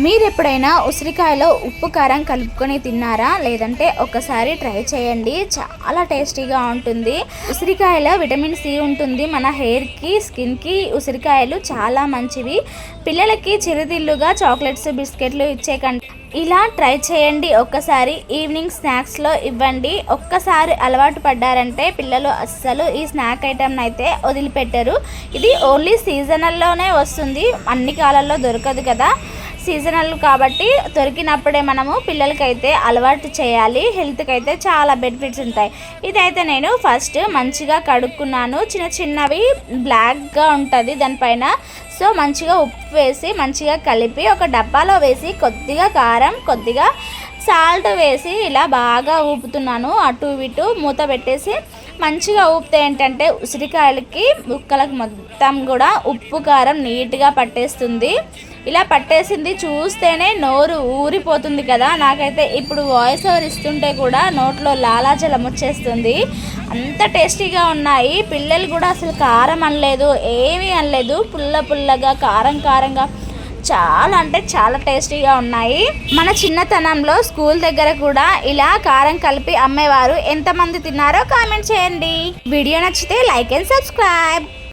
మీరు ఎప్పుడైనా ఉసిరికాయలో ఉప్పు కారం కలుపుకొని తిన్నారా? లేదంటే ఒకసారి ట్రై చేయండి, చాలా టేస్టీగా ఉంటుంది. ఉసిరికాయలో విటమిన్ సి ఉంటుంది. మన హెయిర్కి, స్కిన్కి ఉసిరికాయలు చాలా మంచివి. పిల్లలకి చిరుతిళ్ళుగా చాక్లెట్స్, బిస్కెట్లు ఇచ్చే కంటే ఇలా ట్రై చేయండి. ఒక్కసారి ఈవినింగ్ స్నాక్స్లో ఇవ్వండి. ఒక్కసారి అలవాటు పడ్డారంటే పిల్లలు అస్సలు ఈ స్నాక్ ఐటెంని అయితే వదిలిపెట్టరు. ఇది ఓన్లీ సీజనల్లోనే వస్తుంది, అన్ని కాలాల్లో దొరకదు కదా. సీజనల్ కాబట్టి దొరికినప్పుడే మనము పిల్లలకైతే అలవాటు చేయాలి. హెల్త్కి అయితే చాలా బెనిఫిట్స్ ఉంటాయి. ఇదైతే నేను ఫస్ట్ మంచిగా కడుక్కున్నాను. చిన్న చిన్నవి బ్లాక్గా ఉంటుంది దానిపైన. సో మంచిగా ఉప్పు వేసి మంచిగా కలిపి ఒక డబ్బాలో వేసి కొద్దిగా కారం, కొద్దిగా సాల్ట్ వేసి ఇలా బాగా ఊపుతున్నాను. అటు ఇటు మూత పెట్టేసి మంచిగా ఊపితే ఏంటంటే ఉసిరికాయలకి ముక్కలకు మొత్తం కూడా ఉప్పు కారం నీట్గా పట్టేస్తుంది. ఇలా పట్టేసింది చూస్తేనే నోరు ఊరిపోతుంది కదా. నాకైతే ఇప్పుడు వాయిస్ ఓవర్ ఇస్తుంటే కూడా నోట్లో లాలాజలం వచ్చేస్తుంది, అంత టేస్టీగా ఉన్నాయి. పిల్లలు కూడా అసలు కారం అనలేదు, ఏమీ అనలేదు. పుల్ల పుల్లగా కారం కారంగా చాలా అంటే చాలా టేస్టీగా ఉన్నాయి. మన చిన్నతనంలో స్కూల్ దగ్గర కూడా ఇలా కారం కలిపి అమ్మేవారు. ఎంతమంది తిన్నారో కామెంట్ చేయండి. వీడియో నచ్చితే లైక్ అండ్ సబ్స్క్రైబ్.